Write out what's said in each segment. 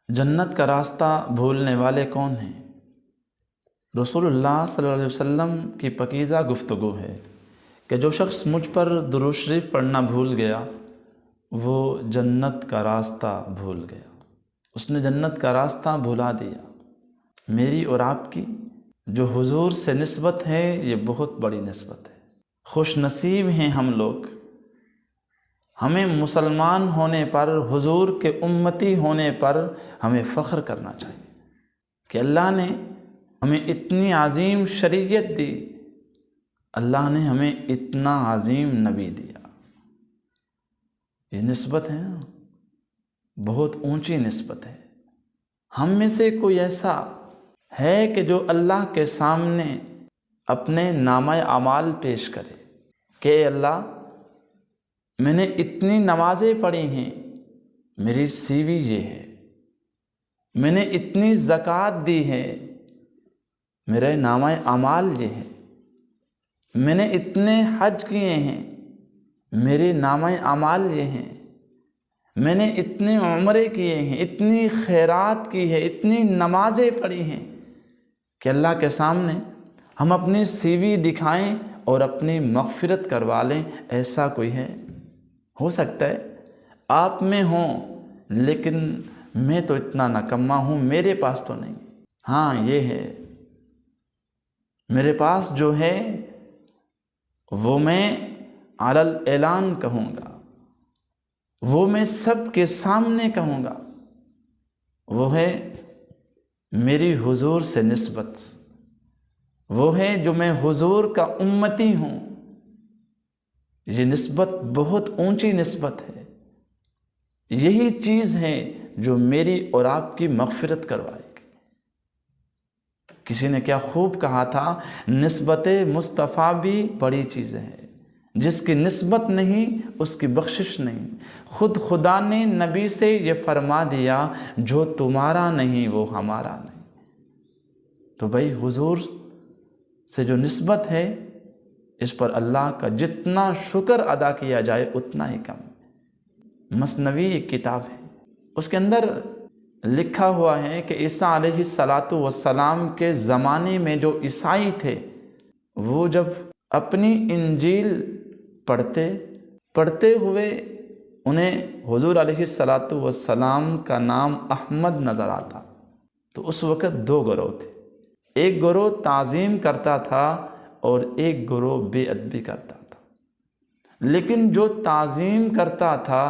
جنت کا راستہ بھولنے والے کون ہیں؟ رسول اللہ صلی اللہ علیہ وسلم کی پاکیزہ گفتگو ہے کہ جو شخص مجھ پر درود شریف پڑھنا بھول گیا وہ جنت کا راستہ بھول گیا، اس نے جنت کا راستہ بھلا دیا۔ میری اور آپ کی جو حضور سے نسبت ہے یہ بہت بڑی نسبت ہے۔ خوش نصیب ہیں ہم لوگ، ہمیں مسلمان ہونے پر، حضور کے امتی ہونے پر ہمیں فخر کرنا چاہیے کہ اللہ نے ہمیں اتنی عظیم شریعت دی، اللہ نے ہمیں اتنا عظیم نبی دیا۔ یہ نسبت ہے نا، بہت اونچی نسبت ہے۔ ہم میں سے کوئی ایسا ہے کہ جو اللہ کے سامنے اپنے نامہ اعمال پیش کرے کہ اے اللہ میں نے اتنی نمازیں پڑھی ہیں، میری سی وی یہ ہے، میں نے اتنی زکوٰۃ دی ہے، میرے نامہ اعمال یہ ہے، میں نے اتنے حج کیے ہیں، میرے نامہ اعمال یہ ہیں، میں نے اتنے عمرے کیے ہیں، اتنی خیرات کی ہے، اتنی نمازیں پڑھی ہیں کہ اللہ کے سامنے ہم اپنی سی وی دکھائیں اور اپنی مغفرت کروا لیں۔ ایسا کوئی ہے؟ ہو سکتا ہے آپ میں ہوں، لیکن میں تو اتنا نکما ہوں، میرے پاس تو نہیں۔ ہاں یہ ہے، میرے پاس جو ہے وہ میں علی الاعلان کہوں گا، وہ میں سب کے سامنے کہوں گا، وہ ہے میری حضور سے نسبت، وہ ہے جو میں حضور کا امتی ہوں۔ یہ نسبت بہت اونچی نسبت ہے، یہی چیز ہے جو میری اور آپ کی مغفرت کروائے گی۔ کسی نے کیا خوب کہا تھا، نسبت مصطفیٰ بھی بڑی چیزیں ہیں، جس کی نسبت نہیں اس کی بخشش نہیں۔ خود خدا نے نبی سے یہ فرما دیا، جو تمہارا نہیں وہ ہمارا نہیں۔ تو بھائی حضور سے جو نسبت ہے اس پر اللہ کا جتنا شکر ادا کیا جائے اتنا ہی کم۔ مثنوی ایک کتاب ہے، اس کے اندر لکھا ہوا ہے کہ عیسیٰ علیہ السلام کے زمانے میں جو عیسائی تھے وہ جب اپنی انجیل پڑھتے ہوئے انہیں حضور علیہ السلام کا نام احمد نظر آتا، تو اس وقت دو گروہ تھے، ایک گروہ تعظیم کرتا تھا اور ایک گروہ بے ادبی کرتا تھا۔ لیکن جو تعظیم کرتا تھا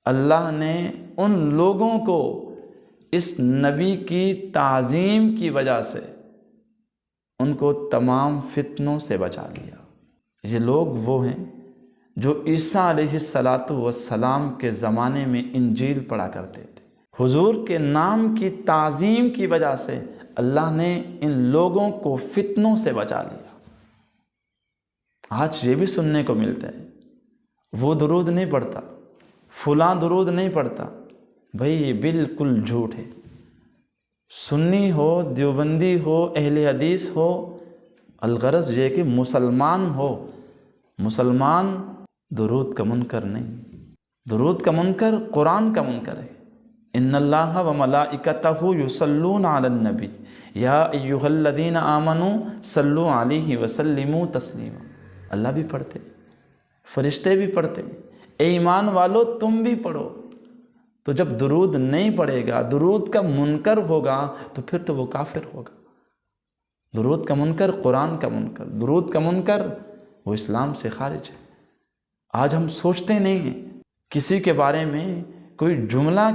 اللہ نے ان لوگوں کو اس نبی کی تعظیم کی وجہ سے ان کو تمام فتنوں سے بچا لیا۔ یہ لوگ وہ ہیں جو عیسیٰ علیہ السلام کے زمانے میں انجیل پڑھا کرتے تھے۔ حضور کے نام کی تعظیم کی وجہ سے اللہ نے ان لوگوں کو فتنوں سے بچا لیا۔ آج یہ بھی سننے کو ملتا ہے، وہ درود نہیں پڑھتا، فلاں درود نہیں پڑھتا۔ بھئی یہ بالکل جھوٹ ہے۔ سنی ہو، دیوبندی ہو، اہل حدیث ہو، الغرض یہ کہ مسلمان ہو، مسلمان درود کا منکر نہیں۔ درود کا منکر قرآن کا منکر ہے۔ ان اللہ و ملائکتہ یصلون علی النبی یا ایھا الذین آمنوا صلوا علیہ وسلموا تسلیما۔ اللہ بھی پڑھتے، فرشتے بھی پڑھتے، اے ایمان والو تم بھی پڑھو۔ تو جب درود نہیں پڑھے گا، درود کا منکر ہوگا، تو پھر تو وہ کافر ہوگا۔ درود کا منکر قرآن کا منکر، درود کا منکر وہ اسلام سے خارج ہے۔ آج ہم سوچتے نہیں ہیں، کسی کے بارے میں کوئی جملہ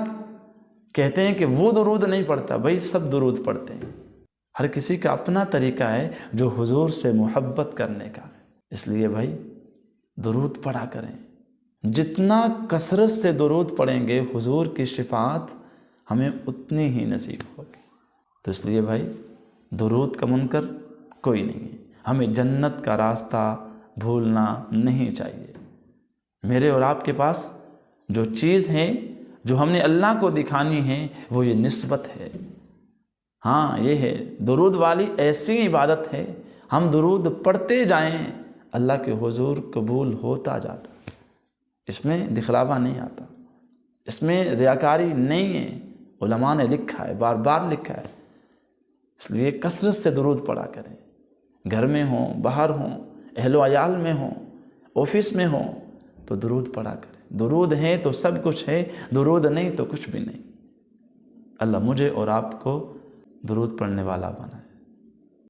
کہتے ہیں کہ وہ درود نہیں پڑھتا۔ بھائی سب درود پڑھتے ہیں، ہر کسی کا اپنا طریقہ ہے جو حضور سے محبت کرنے کا ہے۔ اس لیے بھائی درود پڑھا کریں، جتنا کثرت سے درود پڑھیں گے حضور کی شفاعت ہمیں اتنی ہی نصیب ہوگی۔ تو اس لیے بھائی درود کا منکر کوئی نہیں ہے، ہمیں جنت کا راستہ بھولنا نہیں چاہیے۔ میرے اور آپ کے پاس جو چیز ہے جو ہم نے اللہ کو دکھانی ہے وہ یہ نسبت ہے۔ ہاں یہ ہے، درود والی ایسی عبادت ہے، ہم درود پڑھتے جائیں اللہ کے حضور قبول ہوتا جاتا، اس میں دکھلاوا نہیں آتا، اس میں ریاکاری نہیں ہے۔ علماء نے لکھا ہے، بار بار لکھا ہے، اس لیے کثرت سے درود پڑھا کریں، گھر میں ہوں، باہر ہوں، اہل و عیال میں ہوں، آفس میں ہوں، تو درود پڑھا کریں۔ درود ہے تو سب کچھ ہے، درود نہیں تو کچھ بھی نہیں۔ اللہ مجھے اور آپ کو درود پڑھنے والا بنائے۔